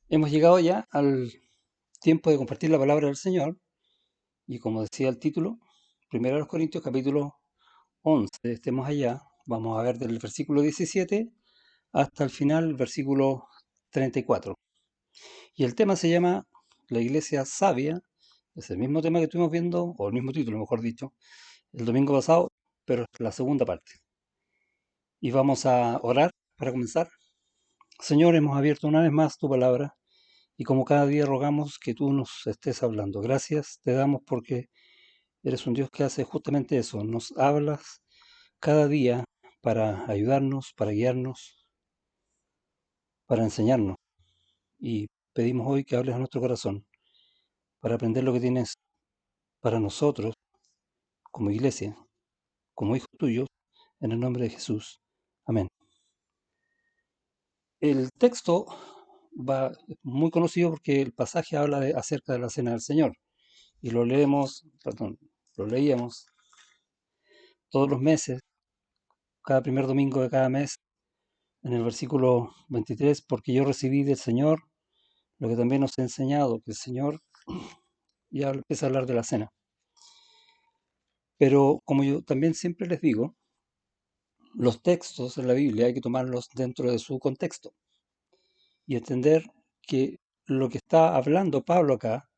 Hemos llegado ya al tiempo de compartir la palabra del Señor y como decía el título, Primero a los Corintios capítulo 11, estemos allá, vamos a ver del versículo 17 hasta el final, versículo 34. Y el tema se llama La Iglesia Sabia, es el mismo tema que estuvimos viendo, o el mismo título, mejor dicho, el domingo pasado, pero es la segunda parte. Y vamos a orar para comenzar. Señor, hemos abierto una vez más tu palabra y como cada día rogamos que tú nos estés hablando. Gracias te damos porque eres un Dios que hace justamente eso. Nos hablas cada día para ayudarnos, para guiarnos, para enseñarnos. Y pedimos hoy que hables a nuestro corazón para aprender lo que tienes para nosotros como iglesia, como hijos tuyos, en el nombre de Jesús. Amén. El texto va muy conocido porque el pasaje habla acerca de la cena del Señor y lo leíamos todos los meses, cada primer domingo de cada mes, en el versículo 23, porque yo recibí del Señor lo que también nos ha enseñado, que el Señor ya empieza a hablar de la cena. Pero como yo también siempre les digo, los textos en la Biblia hay que tomarlos dentro de su contexto y entender que lo que está hablando Pablo acá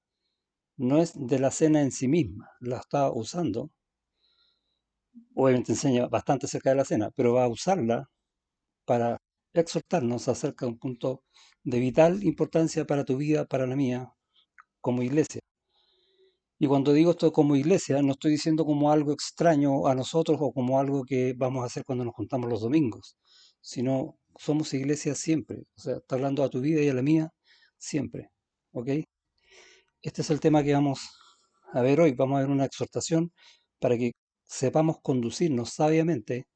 no es de la cena en sí misma, la está usando, obviamente enseña bastante acerca de la cena, pero va a usarla para exhortarnos acerca de un punto de vital importancia para tu vida, para la mía, como iglesia. Y cuando digo esto como iglesia, no estoy diciendo como algo extraño a nosotros o como algo que vamos a hacer cuando nos juntamos los domingos, sino somos iglesia siempre. O sea, está hablando a tu vida y a la mía siempre. ¿Ok? Este es el tema que vamos a ver hoy. Vamos a ver una exhortación para que sepamos conducirnos sabiamente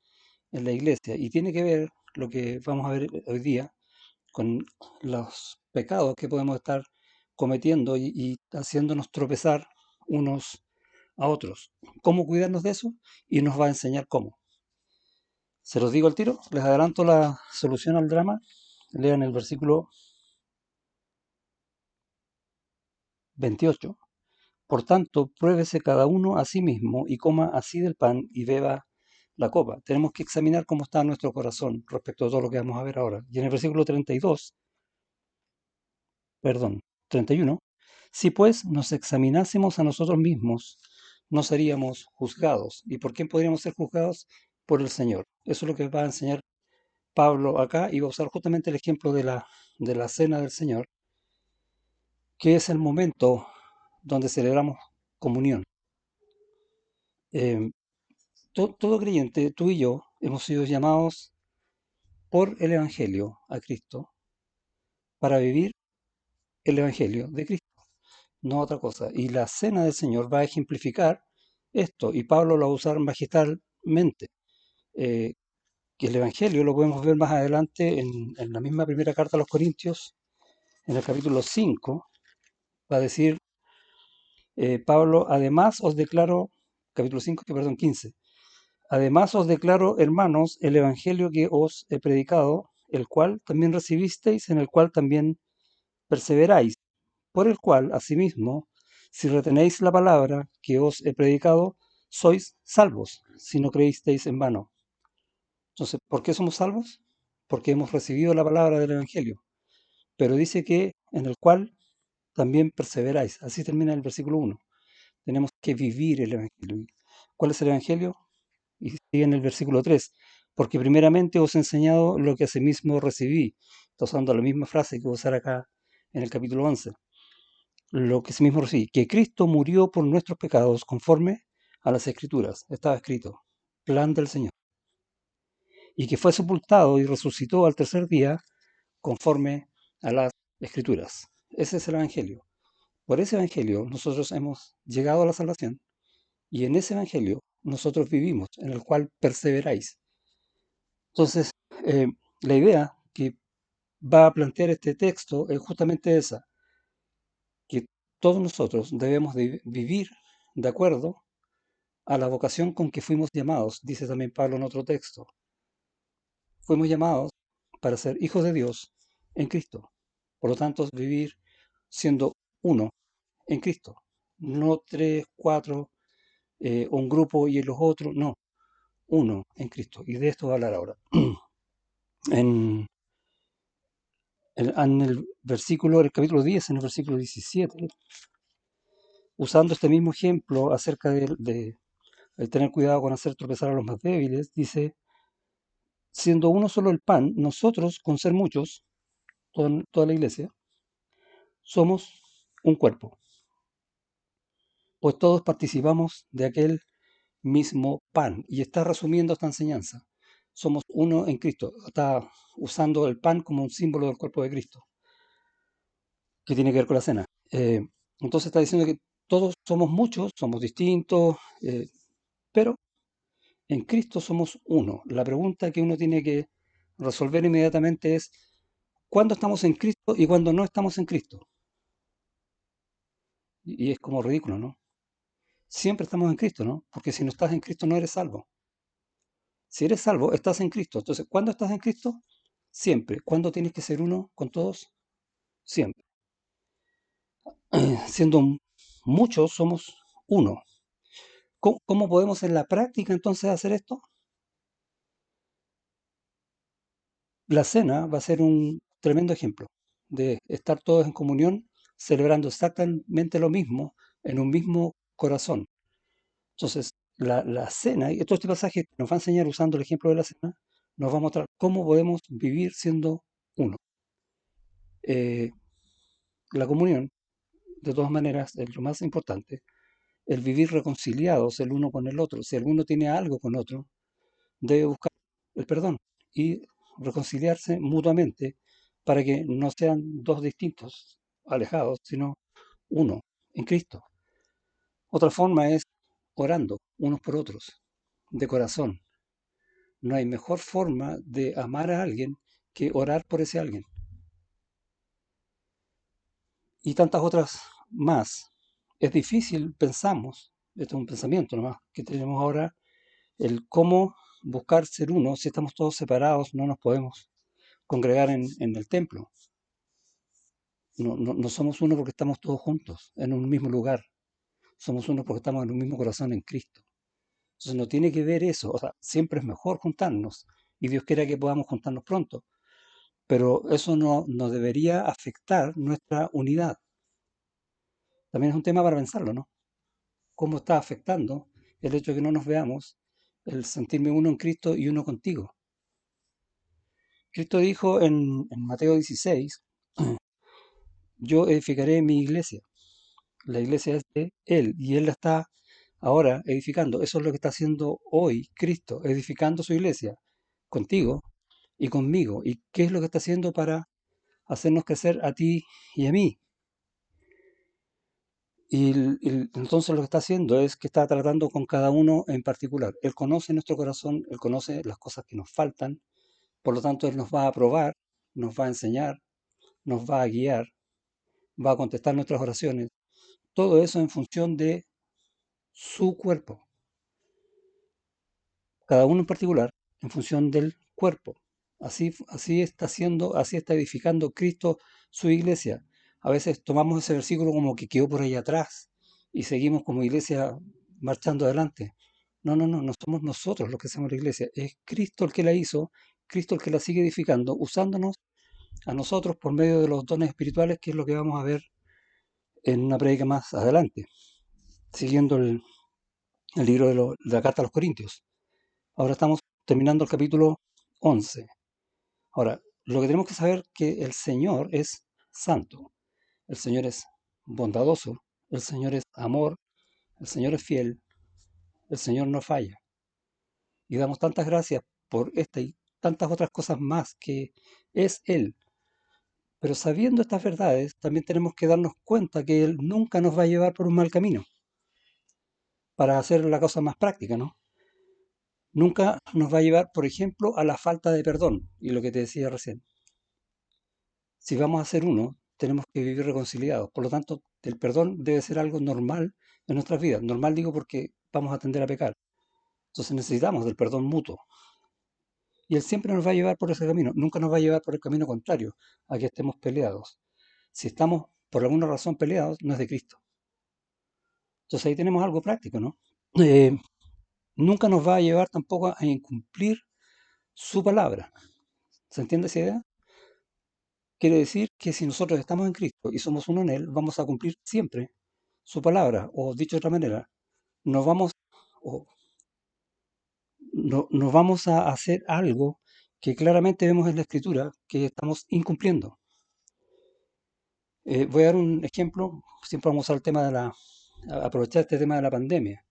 en la iglesia. Y tiene que ver lo que vamos a ver hoy día con los pecados que podemos estar cometiendo y haciéndonos tropezar unos a otros. ¿Cómo cuidarnos de eso? Y nos va a enseñar cómo. Se los digo al tiro, les adelanto la solución al drama. Lean el versículo 28. Por tanto, pruébese cada uno a sí mismo y coma así del pan y beba la copa. Tenemos que examinar cómo está nuestro corazón respecto a todo lo que vamos a ver ahora. Y en el versículo 32, perdón, 31, si pues nos examinásemos a nosotros mismos, no seríamos juzgados. ¿Y por quién podríamos ser juzgados? Por el Señor. Eso es lo que va a enseñar Pablo acá y va a usar justamente el ejemplo de la cena del Señor, que es el momento donde celebramos comunión. Eh, todo creyente, tú y yo, hemos sido llamados por el Evangelio a Cristo para vivir el Evangelio de Cristo, no otra cosa. Y la cena del Señor va a ejemplificar esto, y Pablo lo va a usar magistralmente. Eh, que el Evangelio lo podemos ver más adelante en la misma primera carta a los Corintios, en el capítulo 5, va a decir Pablo, además os declaro, capítulo 5, perdón, 15, además os declaro, hermanos, el Evangelio que os he predicado, el cual también recibisteis, en el cual también perseveráis, por el cual, asimismo, si retenéis la palabra que os he predicado, sois salvos, si no creísteis en vano. Entonces, ¿por qué somos salvos? Porque hemos recibido la palabra del Evangelio. Pero dice que en el cual también perseveráis. Así termina el versículo 1. Tenemos que vivir el Evangelio. ¿Cuál es el Evangelio? Y sigue en el versículo 3. Porque primeramente os he enseñado lo que asimismo recibí. Está usando la misma frase que voy a usar acá en el capítulo 11. Lo que asimismo recibí. Que Cristo murió por nuestros pecados conforme a las Escrituras. Estaba escrito. Plan del Señor. Y que fue sepultado y resucitó al tercer día conforme a las Escrituras. Ese es el Evangelio. Por ese Evangelio nosotros hemos llegado a la salvación y en ese Evangelio nosotros vivimos, en el cual perseveráis. Entonces, eh, la idea que va a plantear este texto es justamente esa, que todos nosotros debemos de vivir de acuerdo a la vocación con que fuimos llamados, dice también Pablo en otro texto. Fuimos llamados para ser hijos de Dios en Cristo. Por lo tanto, es vivir siendo uno en Cristo. No tres, cuatro, un grupo y los otros, no, uno en Cristo. Y de esto voy a hablar ahora. En, en el versículo, en el capítulo 10, en el versículo 17, usando este mismo ejemplo acerca de el tener cuidado con hacer tropezar a los más débiles, dice, siendo uno solo el pan, nosotros, con ser muchos, toda la iglesia, somos un cuerpo, pues todos participamos de aquel mismo pan. Y está resumiendo esta enseñanza. Somos uno en Cristo. Está usando el pan como un símbolo del cuerpo de Cristo, que tiene que ver con la cena. Entonces está diciendo que todos somos muchos, somos distintos, pero en Cristo somos uno. La pregunta que uno tiene que resolver inmediatamente es, ¿cuándo estamos en Cristo y cuándo no estamos en Cristo? Y es como ridículo, ¿no? Siempre estamos en Cristo, ¿no? Porque si no estás en Cristo no eres salvo. Si eres salvo, estás en Cristo. Entonces, ¿cuándo estás en Cristo? Siempre. ¿Cuándo tienes que ser uno con todos? Siempre. Siendo muchos, somos uno. ¿Cómo podemos en la práctica entonces hacer esto? La cena va a ser un tremendo ejemplo de estar todos en comunión, celebrando exactamente lo mismo, en un mismo corazón. Entonces, la cena, y todo este pasaje nos va a enseñar usando el ejemplo de la cena, nos va a mostrar cómo podemos vivir siendo uno. Eh, la comunión, de todas maneras, es lo más importante. El vivir reconciliados el uno con el otro. Si alguno tiene algo con otro, debe buscar el perdón y reconciliarse mutuamente para que no sean dos distintos, alejados, sino uno en Cristo. Otra forma es orando unos por otros, de corazón. No hay mejor forma de amar a alguien que orar por ese alguien. Y tantas otras más. Es difícil, pensamos, esto es un pensamiento nomás que tenemos ahora, el cómo buscar ser uno si estamos todos separados, no nos podemos congregar en el templo. No somos uno porque estamos todos juntos en un mismo lugar. Somos uno porque estamos en un mismo corazón en Cristo. Entonces no tiene que ver eso. O sea, siempre es mejor juntarnos y Dios quiera que podamos juntarnos pronto. Pero eso no debería afectar nuestra unidad. También es un tema para pensarlo, ¿no? ¿Cómo está afectando el hecho de que no nos veamos, el sentirme uno en Cristo y uno contigo? Cristo dijo en Mateo 16, yo edificaré mi iglesia. La iglesia es de Él y Él la está ahora edificando. Eso es lo que está haciendo hoy Cristo, edificando su iglesia, contigo y conmigo. ¿Y qué es lo que está haciendo para hacernos crecer a ti y a mí? Y entonces lo que está haciendo es que está tratando con cada uno en particular. Él conoce nuestro corazón, Él conoce las cosas que nos faltan, por lo tanto Él nos va a probar, nos va a enseñar, nos va a guiar, va a contestar nuestras oraciones. Todo eso en función de su cuerpo, cada uno en particular, en función del cuerpo. Así está haciendo, así está edificando Cristo su iglesia. A veces tomamos ese versículo como que quedó por ahí atrás y seguimos como iglesia marchando adelante. No somos nosotros los que hacemos la iglesia, es Cristo el que la hizo, Cristo el que la sigue edificando, usándonos a nosotros por medio de los dones espirituales, que es lo que vamos a ver en una prédica más adelante, siguiendo el libro de la carta a los Corintios. Ahora estamos terminando el capítulo 11. Ahora, lo que tenemos que saber es que el Señor es santo, el Señor es bondadoso, el Señor es amor, el Señor es fiel, el Señor no falla. Y damos tantas gracias por esta y tantas otras cosas más que es Él. Pero sabiendo estas verdades, también tenemos que darnos cuenta que Él nunca nos va a llevar por un mal camino, para hacer la cosa más práctica, ¿no? Nunca nos va a llevar, por ejemplo, a la falta de perdón, y lo que te decía recién. Si vamos a ser uno, tenemos que vivir reconciliados. Por lo tanto, el perdón debe ser algo normal en nuestras vidas. Normal digo porque vamos a tender a pecar. Entonces necesitamos del perdón mutuo. Y Él siempre nos va a llevar por ese camino. Nunca nos va a llevar por el camino contrario, a que estemos peleados. Si estamos por alguna razón peleados, no es de Cristo. Entonces ahí tenemos algo práctico, ¿no? Eh, Nunca nos va a llevar tampoco a incumplir su palabra. ¿Se entiende esa idea? Quiere decir que si nosotros estamos en Cristo y somos uno en Él, vamos a cumplir siempre su palabra, o dicho de otra manera, nos vamos, o nos vamos a hacer algo que claramente vemos en la Escritura que estamos incumpliendo. Voy a dar un ejemplo, siempre vamos a usar el tema de aprovechar este tema de la pandemia.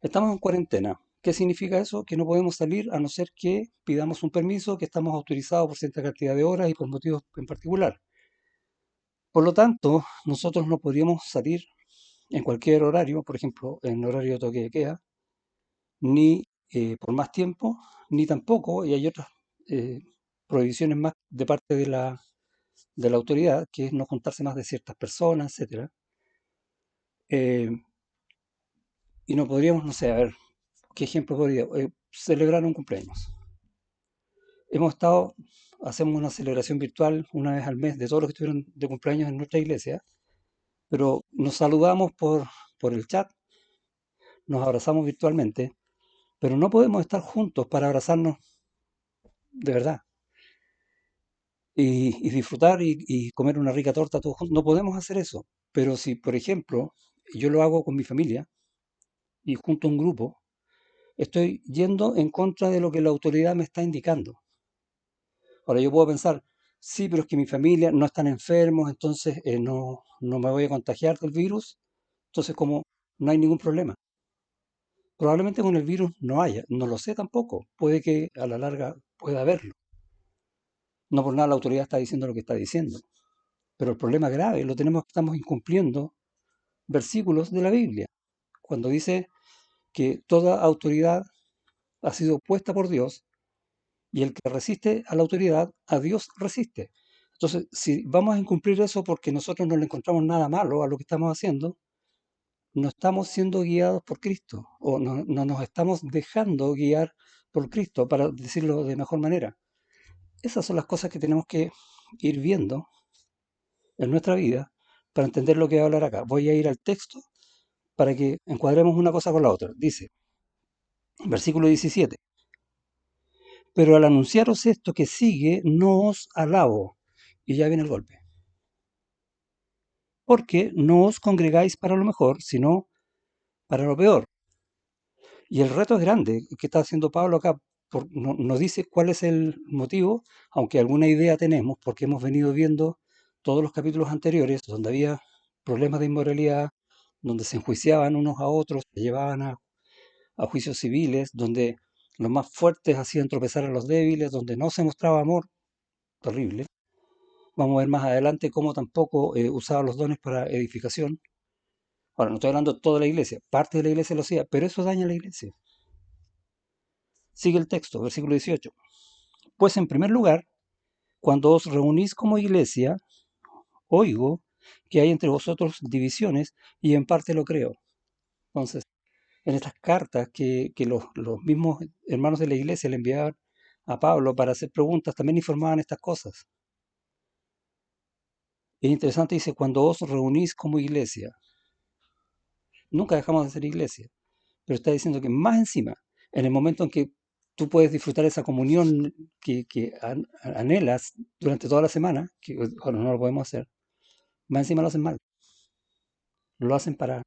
Estamos en cuarentena. ¿Qué significa eso? Que no podemos salir a no ser que pidamos un permiso, que estamos autorizados por cierta cantidad de horas y por motivos en particular. Por lo tanto, nosotros no podríamos salir en cualquier horario, por ejemplo, en horario de toque de queda, ni por más tiempo, ni tampoco, y hay otras eh, prohibiciones más de parte de la autoridad, que es no juntarse más de ciertas personas, etcétera. Eh, y no podríamos, no sé, a ver, ¿qué ejemplo podría? Celebrar un cumpleaños. Hemos estado, hacemos una celebración virtual una vez al mes de todos los que estuvieron de cumpleaños en nuestra iglesia, pero nos saludamos por el chat, nos abrazamos virtualmente, pero no podemos estar juntos para abrazarnos de verdad y disfrutar y comer una rica torta todos juntos. No podemos hacer eso. Pero si, por ejemplo, yo lo hago con mi familia y junto a un grupo, estoy yendo en contra de lo que la autoridad me está indicando. Ahora yo puedo pensar, sí, pero es que mi familia no están enfermos, entonces no me voy a contagiar del virus. Entonces, como no hay ningún problema. Probablemente con el virus no haya, no lo sé tampoco. Puede que a la larga pueda haberlo. No por nada la autoridad está diciendo lo que está diciendo. Pero el problema grave lo tenemos que estamos incumpliendo versículos de la Biblia. Cuando dice que toda autoridad ha sido puesta por Dios y el que resiste a la autoridad, a Dios resiste. Entonces, si vamos a incumplir eso porque nosotros no le encontramos nada malo a lo que estamos haciendo, no estamos siendo guiados por Cristo o no nos estamos dejando guiar por Cristo, para decirlo de mejor manera. Esas son las cosas que tenemos que ir viendo en nuestra vida para entender lo que voy a hablar acá. Voy a ir al texto para que encuadremos una cosa con la otra. Dice, versículo 17, pero al anunciaros esto que sigue, no os alabo. Y ya viene el golpe. Porque no os congregáis para lo mejor, sino para lo peor. Y el reto es grande que está haciendo Pablo acá. No dice cuál es el motivo, aunque alguna idea tenemos, porque hemos venido viendo todos los capítulos anteriores donde había problemas de inmoralidad, donde se enjuiciaban unos a otros, se llevaban a juicios civiles, donde los más fuertes hacían tropezar a los débiles, donde no se mostraba amor, terrible. Vamos a ver más adelante cómo tampoco usaba los dones para edificación. Ahora, no estoy hablando de toda la iglesia, parte de la iglesia lo hacía, pero eso daña a la iglesia. Sigue el texto, versículo 18. Pues en primer lugar, cuando os reunís como iglesia, oigo que hay entre vosotros divisiones y en parte lo creo. Entonces, en estas cartas que los mismos hermanos de la iglesia le enviaban a Pablo para hacer preguntas, también informaban estas cosas. Es interesante, dice, cuando os reunís como iglesia, nunca dejamos de ser iglesia, pero está diciendo que más encima, en el momento en que tú puedes disfrutar esa comunión que anhelas durante toda la semana, que ahora no lo podemos hacer, más encima lo hacen mal, lo hacen para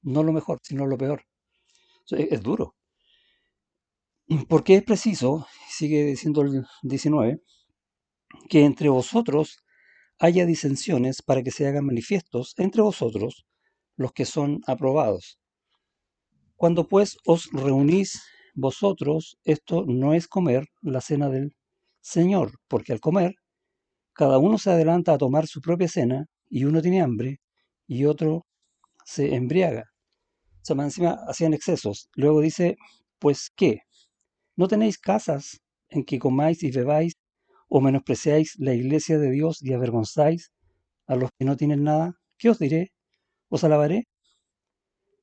no lo mejor, sino lo peor. Es duro, porque es preciso, sigue diciendo el 19, que entre vosotros haya disensiones para que se hagan manifiestos entre vosotros los que son aprobados. Cuando pues os reunís vosotros, esto no es comer la cena del Señor, porque al comer, cada uno se adelanta a tomar su propia cena, y uno tiene hambre, y otro se embriaga. O sea, más encima hacían excesos. Luego dice, pues ¿qué? ¿No tenéis casas en que comáis y bebáis, o menospreciáis la iglesia de Dios y avergonzáis a los que no tienen nada? ¿Qué os diré? ¿Os alabaré?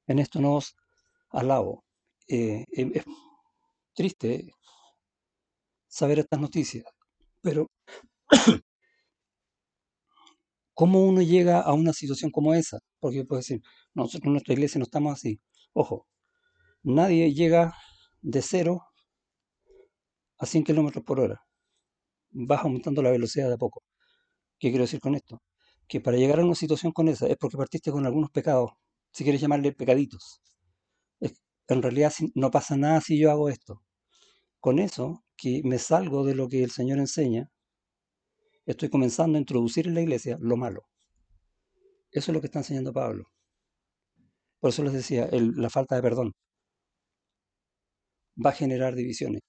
En esto no os alabo. Es triste saber estas noticias, pero ¿Cómo uno llega a una situación como esa? Porque puede decir, nosotros en nuestra iglesia no estamos así. Ojo, nadie llega de 0 a 100 km/h. Vas aumentando la velocidad de a poco. ¿Qué quiero decir con esto? Que para llegar a una situación con esa es porque partiste con algunos pecados, si quieres llamarle pecaditos. En realidad no pasa nada si yo hago esto. Con eso, que me salgo de lo que el Señor enseña, estoy comenzando a introducir en la iglesia lo malo. Eso es lo que está enseñando Pablo. Por eso les decía, la falta de perdón va a generar divisiones.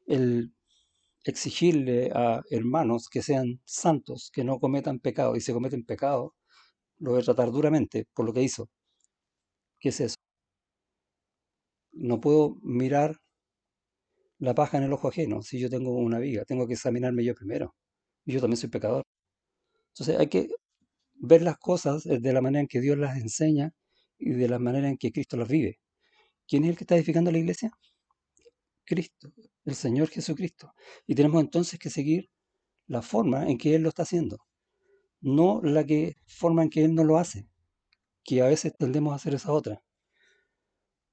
El exigirle a hermanos que sean santos, que no cometan pecado, y si cometen pecado, lo voy a tratar duramente por lo que hizo. ¿Qué es eso? No puedo mirar la paja en el ojo ajeno si yo tengo una viga. Tengo que examinarme yo primero. Y yo también soy pecador. Entonces hay que ver las cosas de la manera en que Dios las enseña y de la manera en que Cristo las vive. ¿Quién es el que está edificando la iglesia? Cristo, el Señor Jesucristo. Y tenemos entonces que seguir la forma en que Él lo está haciendo, no forma en que Él no lo hace, que a veces tendemos a hacer esa otra.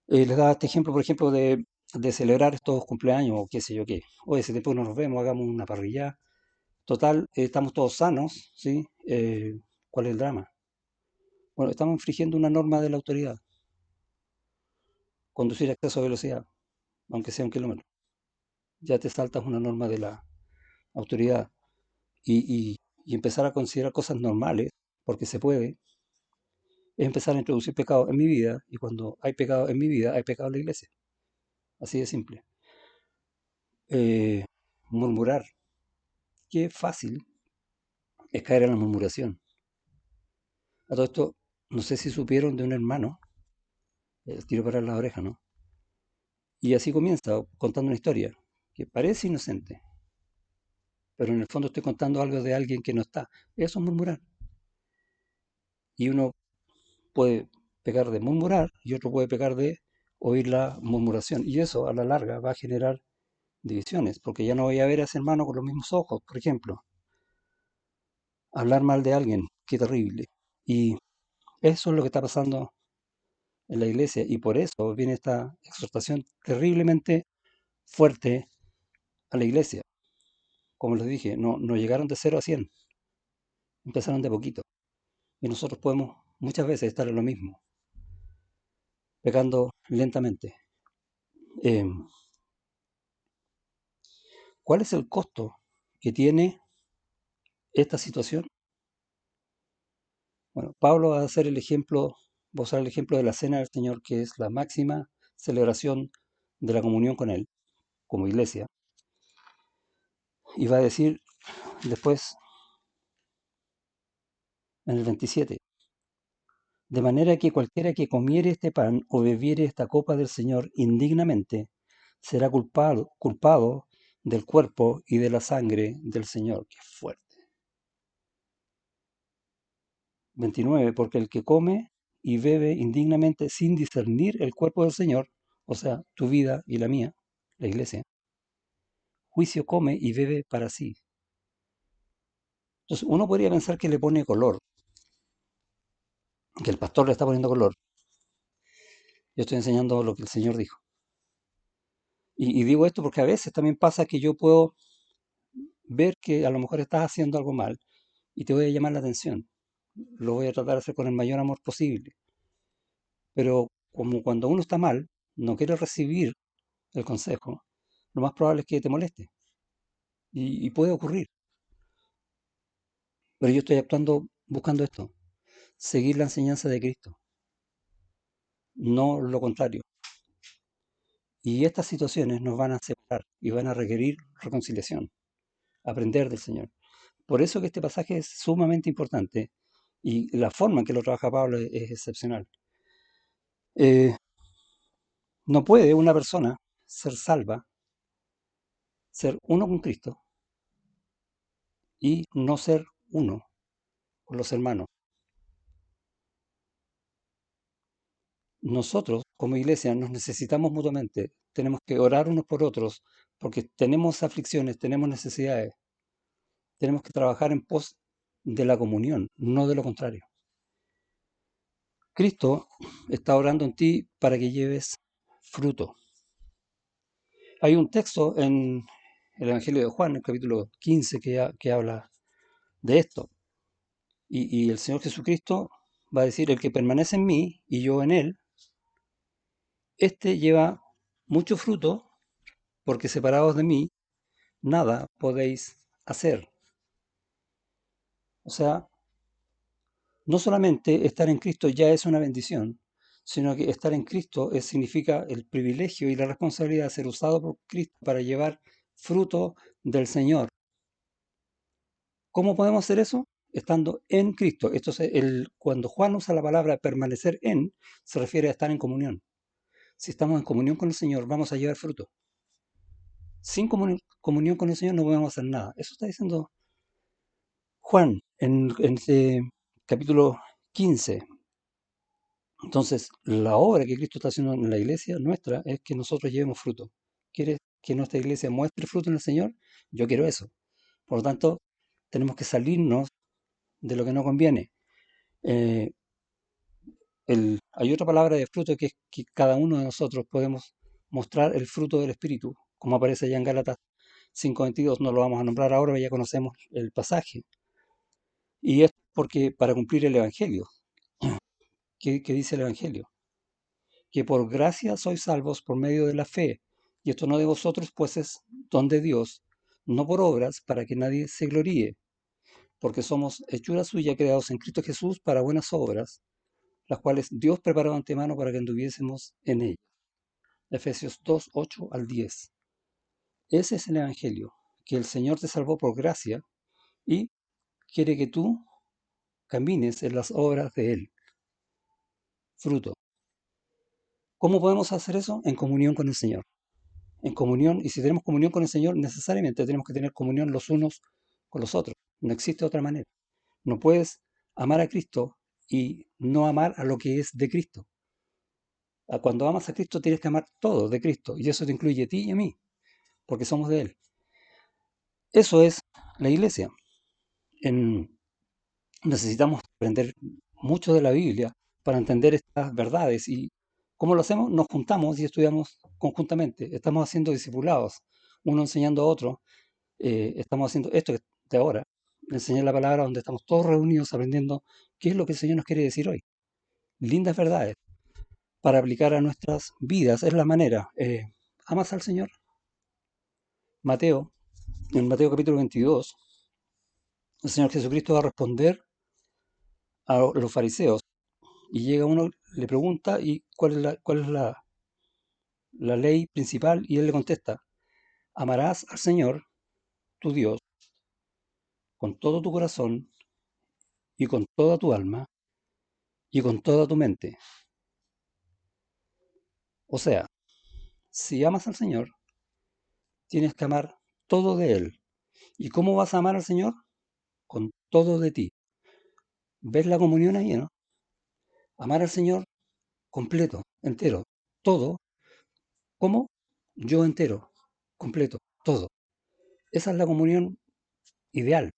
Les daba este ejemplo, por ejemplo, de celebrar estos cumpleaños o qué sé yo qué. Oye, ese tiempo no nos vemos, hagamos una parrilla. Total, estamos todos sanos, ¿sí? ¿Cuál es el drama? Bueno, estamos infringiendo una norma de la autoridad, conducir a exceso de velocidad, aunque sea 1 kilómetro. Ya te saltas una norma de la autoridad y empezar a considerar cosas normales, porque se puede, es empezar a introducir pecado en mi vida, y cuando hay pecado en mi vida, hay pecado en la iglesia. Así de simple. Eh, Murmurar. Qué fácil es caer en la murmuración. A todo esto, no sé si supieron de un hermano, el tiro para la oreja, ¿no? Y así comienza, contando una historia que parece inocente, pero en el fondo estoy contando algo de alguien que no está. Eso es murmurar. Y uno puede pecar de murmurar y otro puede pecar de oír la murmuración. Y eso a la larga va a generar divisiones, porque ya no voy a ver a ese hermano con los mismos ojos, por ejemplo. Hablar mal de alguien, qué terrible. Y eso es lo que está pasando en la iglesia y por eso viene esta exhortación terriblemente fuerte a la iglesia. Como les dije, no llegaron de 0 a 100, empezaron de poquito. Y nosotros podemos muchas veces estar en lo mismo, pecando lentamente. Eh, ¿Cuál es el costo que tiene esta situación? Bueno, Pablo va a hacer el ejemplo, va a usar el ejemplo de la cena del Señor, que es la máxima celebración de la comunión con Él, como iglesia. Y va a decir después, en el 27, de manera que cualquiera que comiere este pan o bebiere esta copa del Señor indignamente, será culpado del cuerpo y de la sangre del Señor. Qué fuerte. 29, porque el que come y bebe indignamente sin discernir el cuerpo del Señor, o sea, tu vida y la mía, la iglesia, juicio come y bebe para sí. Entonces, uno podría pensar que le pone color, que el pastor le está poniendo color. Yo estoy enseñando lo que el Señor dijo. Y digo esto porque a veces también pasa que yo puedo ver que a lo mejor estás haciendo algo mal y te voy a llamar la atención. Lo voy a tratar de hacer con el mayor amor posible. Pero como cuando uno está mal, no quiere recibir el consejo, lo más probable es que te moleste. Y puede ocurrir. Pero yo estoy actuando buscando esto, seguir la enseñanza de Cristo, no lo contrario. Y estas situaciones nos van a separar y van a requerir reconciliación, aprender del Señor. Por eso que este pasaje es sumamente importante y la forma en que lo trabaja Pablo es excepcional. Eh, no puede una persona ser salva, ser uno con Cristo y no ser uno con los hermanos. Nosotros, como iglesia, nos necesitamos mutuamente. Tenemos que orar unos por otros porque tenemos aflicciones, tenemos necesidades. Tenemos que trabajar en pos. de la comunión, no de lo contrario. Cristo está orando en ti para que lleves fruto. Hay un texto en el Evangelio de Juan, el capítulo 15, que habla de esto. Y el Señor Jesucristo va a decir, el que permanece en mí y yo en él, este lleva mucho fruto, porque separados de mí, nada podéis hacer. O sea, no solamente estar en Cristo ya es una bendición, sino que estar en Cristo significa el privilegio y la responsabilidad de ser usado por Cristo para llevar fruto del Señor. ¿Cómo podemos hacer eso? Estando en Cristo. Cuando Juan usa la palabra permanecer en, se refiere a estar en comunión. Si estamos en comunión con el Señor, vamos a llevar fruto. Sin comunión con el Señor no podemos hacer nada. Eso está diciendo Juan en este capítulo 15. Entonces, la obra que Cristo está haciendo en la iglesia nuestra es que nosotros llevemos fruto. ¿Quieres que nuestra iglesia muestre fruto en el Señor? Yo quiero eso. Por lo tanto, tenemos que salirnos de lo que no conviene. Eh, hay otra palabra de fruto que es que cada uno de nosotros podemos mostrar el fruto del Espíritu, como aparece allá en Gálatas 5:22. No lo vamos a nombrar ahora, ya conocemos el pasaje. Y es porque para cumplir el Evangelio. ¿Qué dice el Evangelio? Que por gracia sois salvos por medio de la fe. Y esto no de vosotros, pues es don de Dios, no por obras, para que nadie se gloríe, porque somos hechura suya, creados en Cristo Jesús para buenas obras, las cuales Dios preparó de antemano para que anduviésemos en ellas. Efesios 2:8 al 10. Ese es el Evangelio, que el Señor te salvó por gracia y quiere que tú camines en las obras de Él. Fruto. ¿Cómo podemos hacer eso? En comunión con el Señor. En comunión, y si tenemos comunión con el Señor, necesariamente tenemos que tener comunión los unos con los otros. No existe otra manera. No puedes amar a Cristo y no amar a lo que es de Cristo. Cuando amas a Cristo tienes que amar todo de Cristo, y eso te incluye a ti y a mí, porque somos de Él. Eso es la iglesia. Necesitamos aprender mucho de la Biblia para entender estas verdades. ¿Y cómo lo hacemos? Nos juntamos y estudiamos conjuntamente. Estamos haciendo discipulados, uno enseñando a otro. Estamos haciendo esto de ahora, enseñar la palabra donde estamos todos reunidos aprendiendo qué es lo que el Señor nos quiere decir hoy. Lindas verdades para aplicar a nuestras vidas. Es la manera. ¿Amas al Señor? Mateo, en Mateo capítulo 22, el Señor Jesucristo va a responder a los fariseos. Y llega uno, le pregunta, ¿y cuál es la ley principal? Y él le contesta, amarás al Señor, tu Dios, con todo tu corazón y con toda tu alma y con toda tu mente. O sea, si amas al Señor, tienes que amar todo de Él. ¿Y cómo vas a amar al Señor? Con todo de ti. ¿Ves la comunión ahí, no? Amar al Señor completo, entero, todo. ¿Cómo? Yo entero, completo, todo. Esa es la comunión ideal.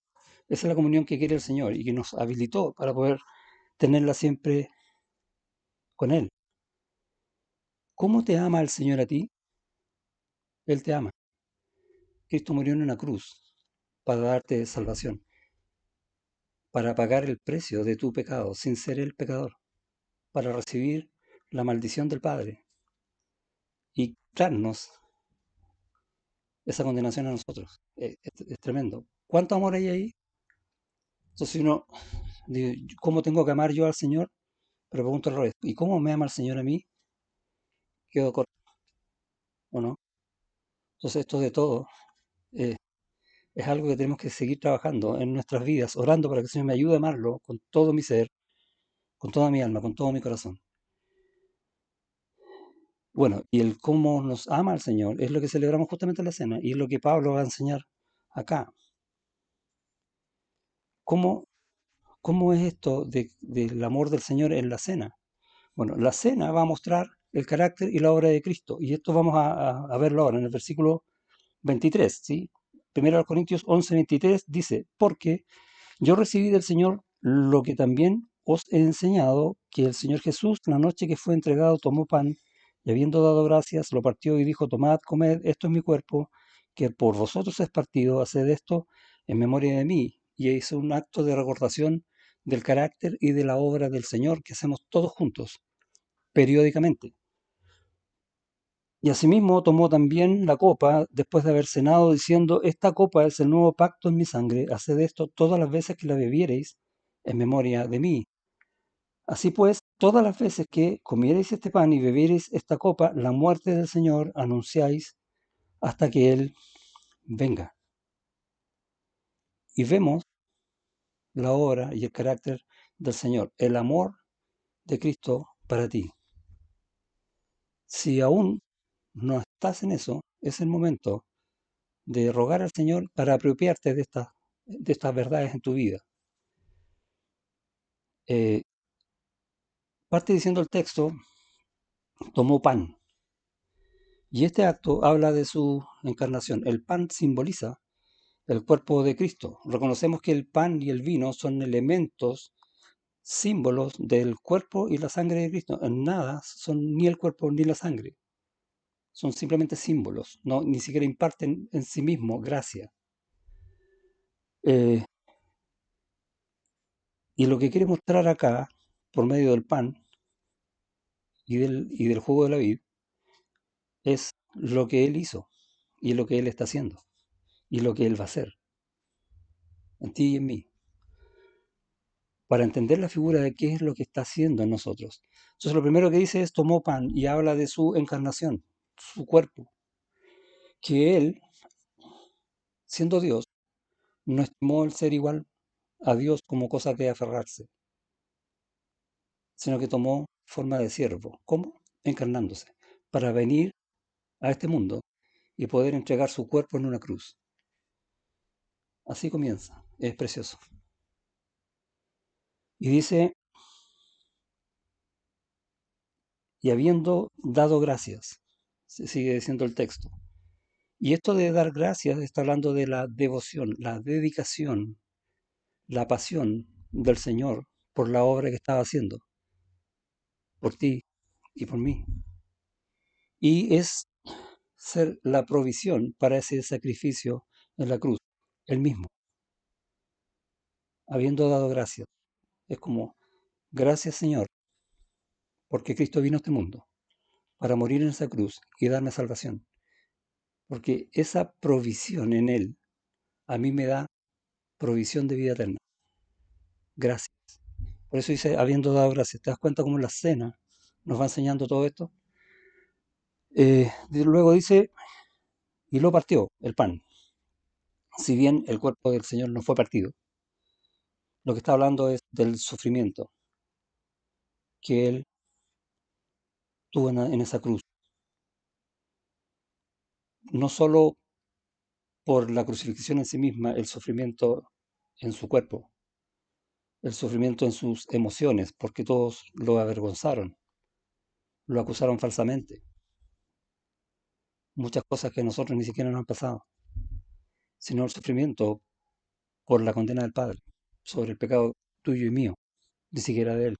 Esa es la comunión que quiere el Señor y que nos habilitó para poder tenerla siempre con Él. ¿Cómo te ama el Señor a ti? Él te ama. Cristo murió en una cruz para darte salvación, para pagar el precio de tu pecado sin ser el pecador, para recibir la maldición del Padre y darnos esa condenación a nosotros. Es tremendo. ¿Cuánto amor hay ahí? Entonces, si uno dice, ¿cómo tengo que amar yo al Señor? Pero pregunto al revés, ¿y cómo me ama el Señor a mí? Quedo corto, ¿o no? Entonces, esto de todo eh, es algo que tenemos que seguir trabajando en nuestras vidas, orando para que el Señor me ayude a amarlo con todo mi ser, con toda mi alma, con todo mi corazón. Bueno, y el cómo nos ama el Señor es lo que celebramos justamente en la cena y es lo que Pablo va a enseñar acá. ¿Cómo, cómo es esto del amor del Señor en la cena? Bueno, la cena va a mostrar el carácter y la obra de Cristo y esto vamos a verlo ahora en el versículo 23, ¿sí? Primero Corintios 11:23 dice, porque Yo recibí del Señor lo que también os he enseñado, que el Señor Jesús, la noche que fue entregado, tomó pan, y habiendo dado gracias, lo partió y dijo, tomad, comed, esto es mi cuerpo, que por vosotros es partido, haced esto en memoria de mí. Y hizo un acto de recordación del carácter y de la obra del Señor que hacemos todos juntos, periódicamente. Y asimismo tomó también la copa después de haber cenado, diciendo, esta copa es el nuevo pacto en mi sangre, haced esto todas las veces que la bebiereis en memoria de mí. Así pues, todas las veces que comiereis este pan y bebiereis esta copa, la muerte del Señor anunciáis hasta que Él venga. Y vemos la obra y el carácter del Señor, el amor de Cristo para ti. Si aún no estás en eso, es el momento de rogar al Señor para apropiarte de estas verdades en tu vida. Eh, Parte diciendo el texto, tomó pan. Y este acto habla de su encarnación. El pan simboliza el cuerpo de Cristo. Reconocemos que el pan y el vino son elementos, símbolos del cuerpo y la sangre de Cristo. En nada son ni el cuerpo ni la sangre. Son simplemente símbolos, no, ni siquiera imparten en sí mismo gracia. Eh, y lo que quiere mostrar acá, por medio del pan y del jugo de la vid, es lo que Él hizo y lo que Él está haciendo y lo que Él va a hacer en ti y en mí, para entender la figura de qué es lo que está haciendo en nosotros. Entonces lo primero que dice es tomó pan y habla de su encarnación, su cuerpo, que Él, siendo Dios, no estimó el ser igual a Dios como cosa que aferrarse, sino que tomó forma de siervo. ¿Cómo? Encarnándose, para venir a este mundo y poder entregar su cuerpo en una cruz. Así comienza, es precioso. Y dice, y habiendo dado gracias, se sigue diciendo el texto. Y esto de dar gracias está hablando de la devoción, la dedicación, la pasión del Señor por la obra que estaba haciendo, por ti y por mí. Y es ser la provisión para ese sacrificio en la cruz, el mismo, habiendo dado gracias. Es como, gracias Señor, porque Cristo vino a este mundo para morir en esa cruz y darme salvación, porque esa provisión en Él a mí me da provisión de vida eterna. Gracias. Por eso dice, habiendo dado gracias. ¿Te das cuenta cómo la cena nos va enseñando todo esto? Luego dice, y lo partió, el pan. Si bien el cuerpo del Señor no fue partido, lo que está hablando es del sufrimiento que Él tuvo en esa cruz. No solo por la crucifixión en sí misma, el sufrimiento en su cuerpo, el sufrimiento en sus emociones, porque todos lo avergonzaron, lo acusaron falsamente. Muchas cosas que a nosotros ni siquiera nos han pasado, sino el sufrimiento por la condena del Padre sobre el pecado tuyo y mío, ni siquiera de Él.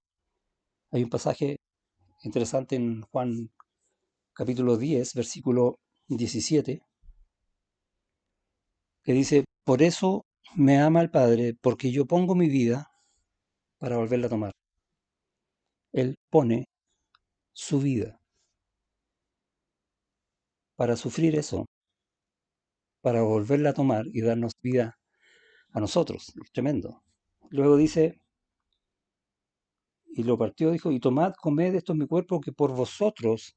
Hay un pasaje interesante en Juan capítulo 10, versículo 17, que dice, por eso me ama el Padre, porque yo pongo mi vida para volverla a tomar. Él pone su vida para sufrir eso, para volverla a tomar y darnos vida a nosotros. Es tremendo. Luego dice, y lo partió, dijo, y tomad, comed, esto es mi cuerpo que por vosotros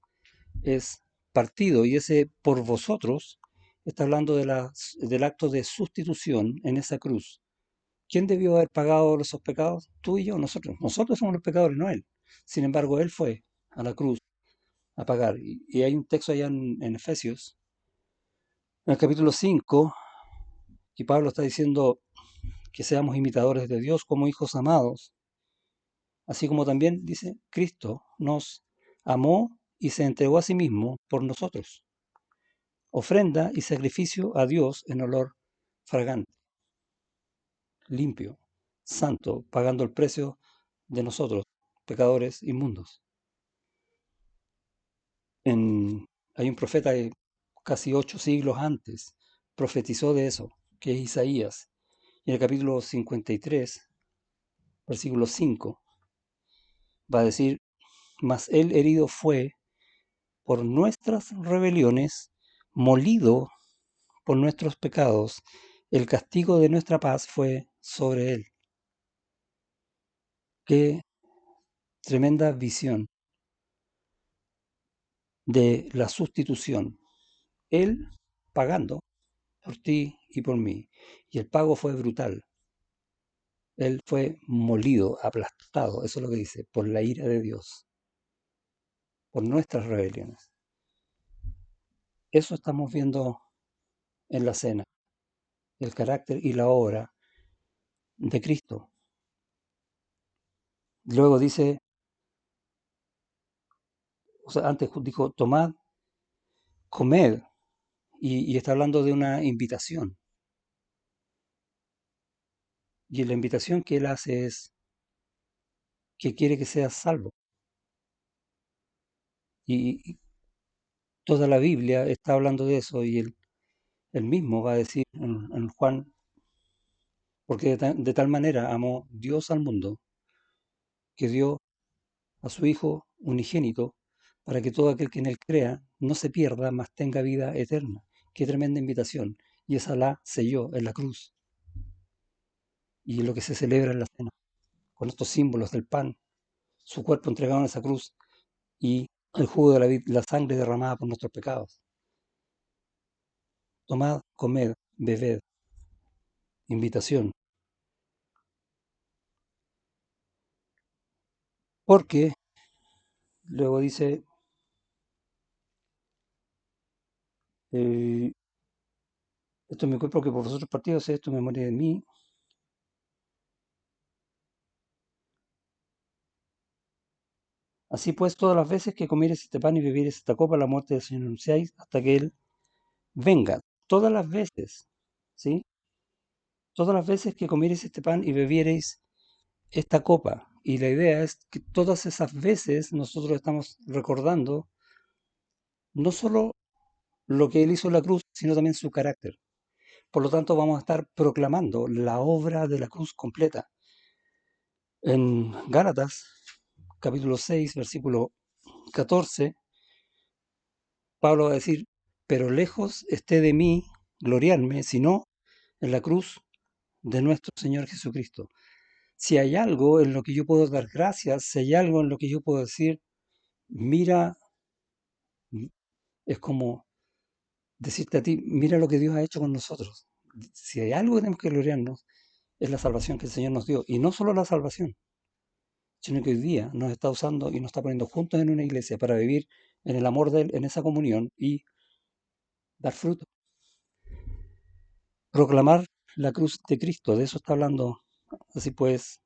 es partido. Y ese por vosotros está hablando del acto de sustitución en esa cruz. ¿Quién debió haber pagado esos pecados? Tú y yo, nosotros. Nosotros somos los pecadores, no Él. Sin embargo, Él fue a la cruz a pagar. Y hay un texto allá en Efesios, en el capítulo 5, que Pablo está diciendo que seamos imitadores de Dios como hijos amados, así como también dice, Cristo nos amó y se entregó a sí mismo por nosotros, ofrenda y sacrificio a Dios en olor fragante, limpio. santo, pagando el precio de nosotros, pecadores inmundos. En, hay un profeta de casi 8 siglos antes, profetizó de eso, que es Isaías. Y en el capítulo 53, versículo 5, va a decir, mas él herido fue por nuestras rebeliones, molido por nuestros pecados, el castigo de nuestra paz fue sobre él. Qué tremenda visión de la sustitución. Él pagando por ti y por mí. Y el pago fue brutal. Él fue molido, aplastado, eso es lo que dice, por la ira de Dios, por nuestras rebeliones. Eso estamos viendo en la cena, el carácter y la obra de Cristo. Luego dice, o sea, antes dijo, tomad, comed, y está hablando de una invitación. Y la invitación que él hace es que quiere que seas salvo. Y toda la Biblia está hablando de eso, y él mismo va a decir en Juan, porque de tal manera amó Dios al mundo, que dio a su Hijo unigénito, para que todo aquel que en él crea no se pierda, mas tenga vida eterna. Qué tremenda invitación. Y esa la selló en la cruz. Y lo que se celebra en la cena, con estos símbolos del pan, su cuerpo entregado en esa cruz y el jugo de la vid, la sangre derramada por nuestros pecados. Tomad, comed, bebed, invitación. Porque, luego dice, eh, esto es mi cuerpo que por vosotros partidos, esto me memoria de mí. Así pues, todas las veces que comieres este pan y bebieres esta copa, la muerte del Señor anunciáis hasta que Él venga. Todas las veces, ¿sí? Todas las veces que comiereis este pan y bebiereis esta copa. Y la idea es que todas esas veces nosotros estamos recordando no solo lo que Él hizo en la cruz, sino también su carácter. Por lo tanto, vamos a estar proclamando la obra de la cruz completa. En Gálatas, capítulo 6, versículo 14, Pablo va a decir, pero lejos esté de mí gloriarme, sino en la cruz de nuestro Señor Jesucristo. Si hay algo en lo que yo puedo dar gracias, si hay algo en lo que yo puedo decir, mira, es como decirte a ti, mira lo que Dios ha hecho con nosotros. Si hay algo que tenemos que gloriarnos, es la salvación que el Señor nos dio. Y no solo la salvación, sino que hoy día nos está usando y nos está poniendo juntos en una iglesia para vivir en el amor de Él, en esa comunión y dar fruto. Proclamar la cruz de Cristo, de eso está hablando. Así pues,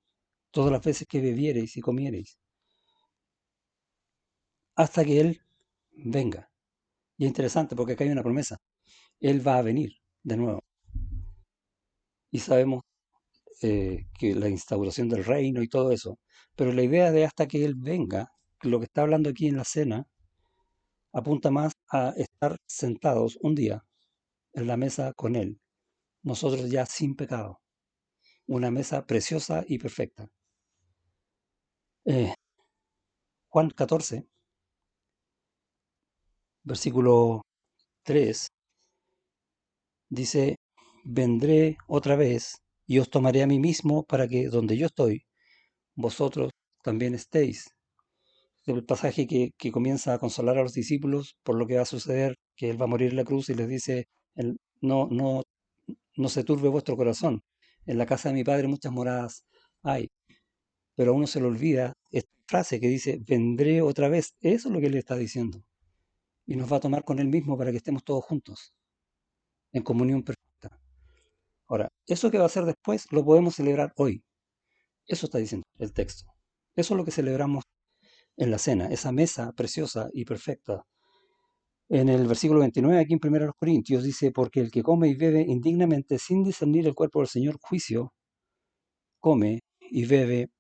todas las veces que bebiereis y comiereis, hasta que Él venga. Y es interesante porque acá hay una promesa. Él va a venir de nuevo. Y sabemos que la instauración del reino y todo eso. Pero la idea de hasta que Él venga, lo que está hablando aquí en la cena, apunta más a estar sentados un día en la mesa con Él, nosotros ya sin pecado, una mesa preciosa y perfecta. Eh, Juan 14, versículo 3, dice, vendré otra vez y os tomaré a mí mismo para que donde yo estoy, vosotros también estéis. El pasaje que comienza a consolar a los discípulos por lo que va a suceder, que Él va a morir en la cruz y les dice, no, no, no se turbe vuestro corazón. En la casa de mi Padre muchas moradas hay. Pero a uno se le olvida esta frase que dice, vendré otra vez. Eso es lo que Él está diciendo. Y nos va a tomar con Él mismo para que estemos todos juntos, en comunión perfecta. Ahora, eso que va a ser después lo podemos celebrar hoy. Eso está diciendo el texto. Eso es lo que celebramos en la cena, esa mesa preciosa y perfecta. En el versículo 29, aquí en 1 Corintios, dice, porque el que come y bebe indignamente sin discernir el cuerpo del Señor, juicio come y bebe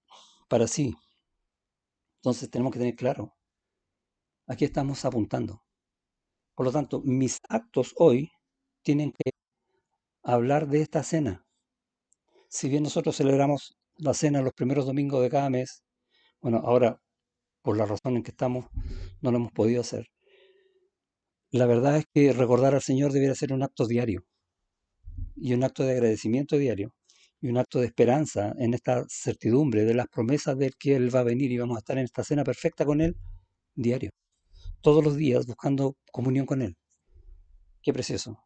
para sí. Entonces tenemos que tener claro a qué estamos apuntando. Por lo tanto, mis actos hoy tienen que hablar de esta cena. Si bien nosotros celebramos la cena los primeros domingos de cada mes, bueno, ahora por la razón en que estamos no lo hemos podido hacer. La verdad es que recordar al Señor debería ser un acto diario y un acto de agradecimiento diario y un acto de esperanza en esta certidumbre de las promesas de que Él va a venir y vamos a estar en esta cena perfecta con Él diario, todos los días buscando comunión con Él. Qué precioso.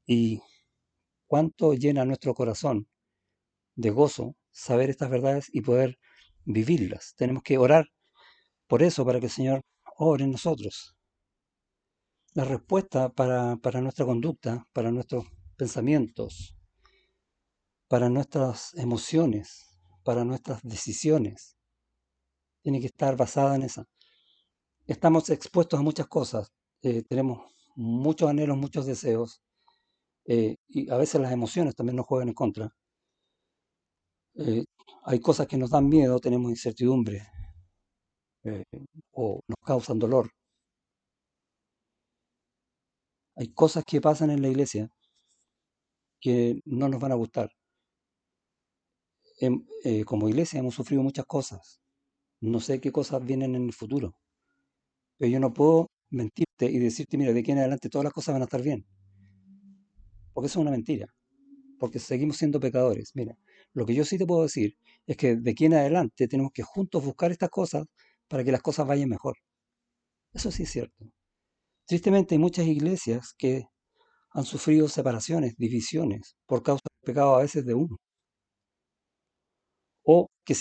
Y cuánto llena nuestro corazón de gozo saber estas verdades y poder vivirlas. Tenemos que orar por eso, para que el Señor obre en nosotros. La respuesta para nuestra conducta, para nuestros pensamientos, para nuestras emociones, para nuestras decisiones, tiene que estar basada en esa. Estamos expuestos a muchas cosas, tenemos muchos anhelos, muchos deseos, y a veces las emociones también nos juegan en contra. Eh, Hay cosas que nos dan miedo, tenemos incertidumbre, eh, o nos causan dolor. Hay cosas que pasan en la iglesia que no nos van a gustar. Como iglesia hemos sufrido muchas cosas. No sé qué cosas vienen en el futuro, pero yo no puedo mentirte y decirte, mira, de aquí en adelante todas las cosas van a estar bien, porque eso es una mentira, porque seguimos siendo pecadores. Mira, lo que yo sí te puedo decir es que de aquí en adelante tenemos que juntos buscar estas cosas para que las cosas vayan mejor. Eso sí es cierto. Tristemente hay muchas iglesias que han sufrido separaciones, divisiones, por causa del pecado a veces de uno, o que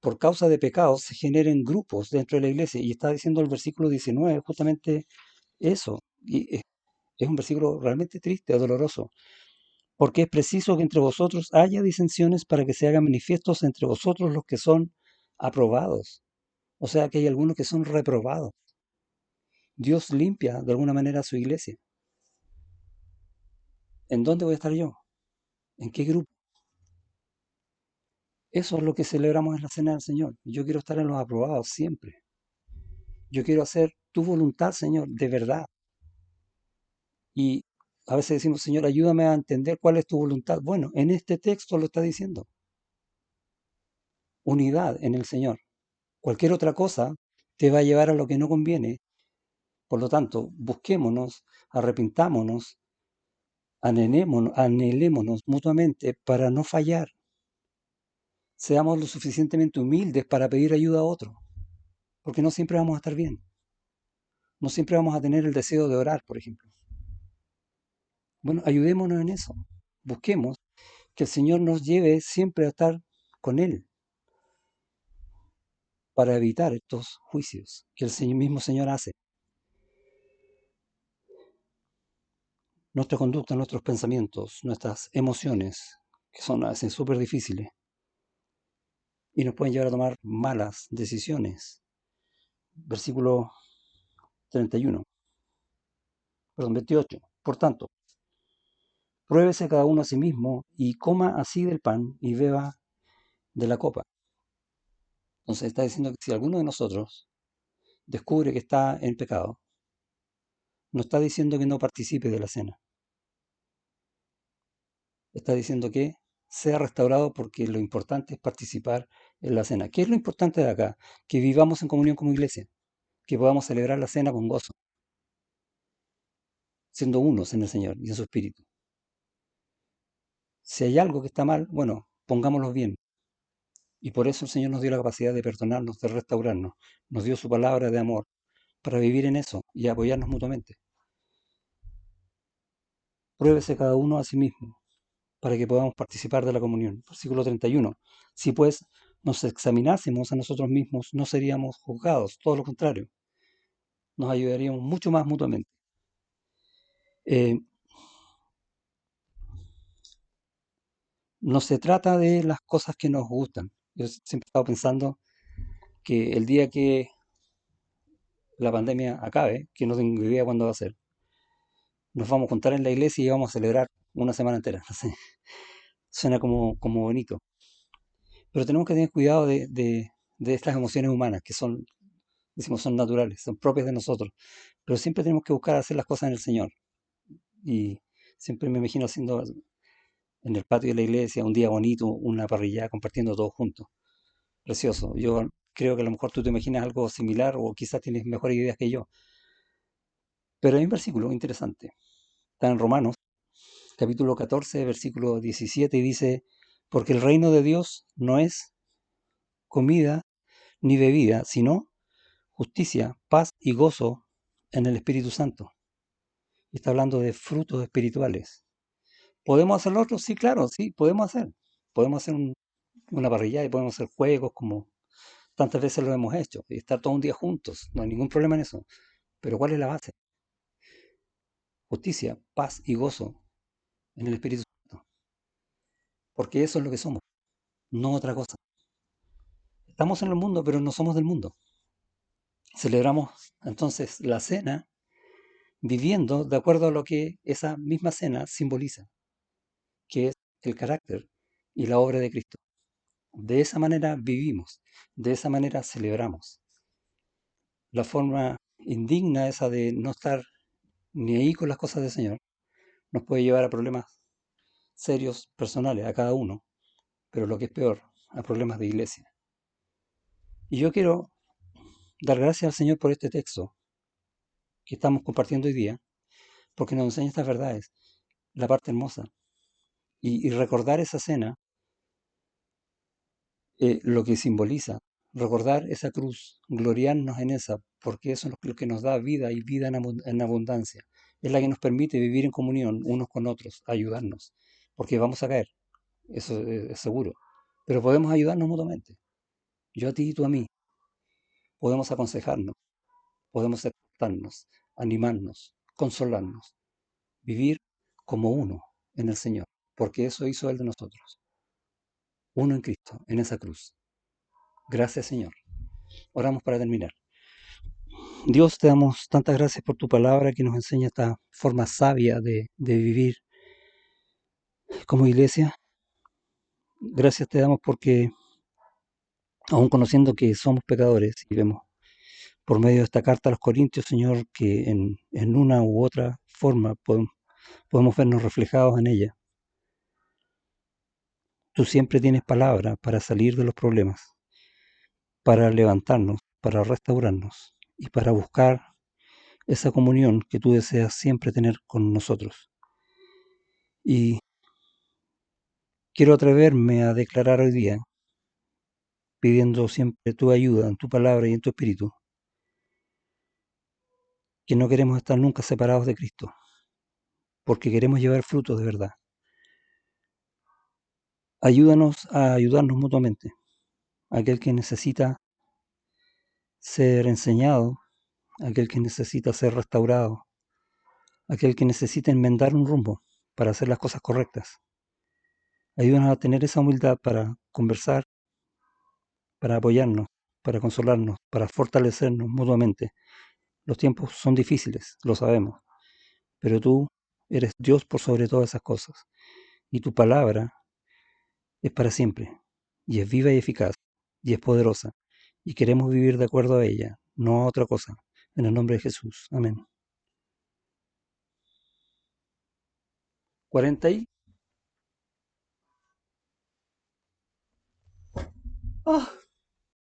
por causa de pecados se generen grupos dentro de la iglesia. Y está diciendo el versículo 19 justamente eso. Y es un versículo realmente triste, doloroso, porque es preciso que entre vosotros haya disensiones para que se hagan manifiestos entre vosotros los que son aprobados. O sea que hay algunos que son reprobados. Dios limpia de alguna manera a su iglesia. ¿En dónde voy a estar yo? ¿En qué grupo? Eso es lo que celebramos en la cena del Señor. Yo quiero estar en los aprobados siempre. Yo quiero hacer tu voluntad, Señor, de verdad. Y a veces decimos, Señor, ayúdame a entender cuál es tu voluntad. Bueno, en este texto lo está diciendo. Unidad en el Señor. Cualquier otra cosa te va a llevar a lo que no conviene. Por lo tanto, busquémonos, arrepintámonos, anhelémonos mutuamente para no fallar. Seamos lo suficientemente humildes para pedir ayuda a otro, porque no siempre vamos a estar bien. No siempre vamos a tener el deseo de orar, por ejemplo. Bueno, ayudémonos en eso. Busquemos que el Señor nos lleve siempre a estar con Él para evitar estos juicios que el mismo Señor hace. Nuestra conducta, nuestros pensamientos, nuestras emociones, que son a veces súper difíciles y nos pueden llevar a tomar malas decisiones. Versículo 31, perdón, 28. Por tanto, pruébese cada uno a sí mismo y coma así del pan y beba de la copa. Entonces está diciendo que si alguno de nosotros descubre que está en pecado, no está diciendo que no participe de la cena. Está diciendo que sea restaurado, porque lo importante es participar en la cena. ¿Qué es lo importante de acá? Que vivamos en comunión como iglesia, que podamos celebrar la cena con gozo, siendo unos en el Señor y en su Espíritu. Si hay algo que está mal, bueno, pongámoslo bien. Y por eso el Señor nos dio la capacidad de perdonarnos, de restaurarnos. Nos dio su palabra de amor para vivir en eso y apoyarnos mutuamente. Pruébese cada uno a sí mismo para que podamos participar de la comunión. Versículo 31. Si pues nos examinásemos a nosotros mismos, no seríamos juzgados, todo lo contrario, nos ayudaríamos mucho más mutuamente. Eh, no se trata de las cosas que nos gustan. Yo siempre he estado pensando que el día que la pandemia acabe, que no tengo idea cuándo va a ser, nos vamos a juntar en la iglesia y vamos a celebrar una semana entera. No sé, suena como bonito. Pero tenemos que tener cuidado de estas emociones humanas que son, decimos, son naturales, son propias de nosotros. Pero siempre tenemos que buscar hacer las cosas en el Señor. Y siempre me imagino haciendo en el patio de la iglesia un día bonito, una parrilla, compartiendo todos juntos. Precioso. Yo creo que a lo mejor tú te imaginas algo similar o quizás tienes mejores ideas que yo. Pero hay un versículo interesante. Está en Romanos, capítulo 14, versículo 17, y dice, porque el reino de Dios no es comida ni bebida, sino justicia, paz y gozo en el Espíritu Santo. Y está hablando de frutos espirituales. ¿Podemos hacer lo otro? Sí, claro, sí, podemos hacer. Podemos hacer una parrilla y podemos hacer juegos como tantas veces lo hemos hecho y estar todo un día juntos. No hay ningún problema en eso. Pero ¿cuál es la base? Justicia, paz y gozo en el Espíritu Santo. Porque eso es lo que somos, no otra cosa. Estamos en el mundo, pero no somos del mundo. Celebramos entonces la cena viviendo de acuerdo a lo que esa misma cena simboliza, que es el carácter y la obra de Cristo. De esa manera vivimos, de esa manera celebramos. La forma indigna esa de no estar ni ahí con las cosas del Señor nos puede llevar a problemas serios personales a cada uno, pero lo que es peor, a problemas de iglesia. Y yo quiero dar gracias al Señor por este texto que estamos compartiendo hoy día, porque nos enseña estas verdades, la parte hermosa, y recordar esa cena, lo que simboliza, recordar esa cruz, gloriarnos en esa, porque eso es lo que nos da vida y vida en abundancia. Es la que nos permite vivir en comunión unos con otros, ayudarnos, porque vamos a caer, eso es seguro, pero podemos ayudarnos mutuamente, yo a ti y tú a mí, podemos aconsejarnos, podemos exhortarnos, animarnos, consolarnos, vivir como uno en el Señor, porque eso hizo Él de nosotros, uno en Cristo, en esa cruz. Gracias, Señor. Oramos para terminar. Dios, te damos tantas gracias por tu palabra que nos enseña esta forma sabia de vivir como iglesia. Gracias te damos porque, aun conociendo que somos pecadores, y vemos por medio de esta carta a los Corintios, Señor, que en una u otra forma podemos vernos reflejados en ella. Tú siempre tienes palabra para salir de los problemas, para levantarnos, para restaurarnos y para buscar esa comunión que tú deseas siempre tener con nosotros. Y quiero atreverme a declarar hoy día, pidiendo siempre tu ayuda en tu palabra y en tu espíritu, que no queremos estar nunca separados de Cristo, porque queremos llevar frutos de verdad. Ayúdanos a ayudarnos mutuamente. Aquel que necesita ser enseñado, aquel que necesita ser restaurado, aquel que necesita enmendar un rumbo para hacer las cosas correctas. Ayúdanos a tener esa humildad para conversar, para apoyarnos, para consolarnos, para fortalecernos mutuamente. Los tiempos son difíciles, lo sabemos, pero tú eres Dios por sobre todas esas cosas. Y tu palabra es para siempre, y es viva y eficaz, y es poderosa, y queremos vivir de acuerdo a ella, no a otra cosa. En el nombre de Jesús. Amén. 40 y... ¡Ah!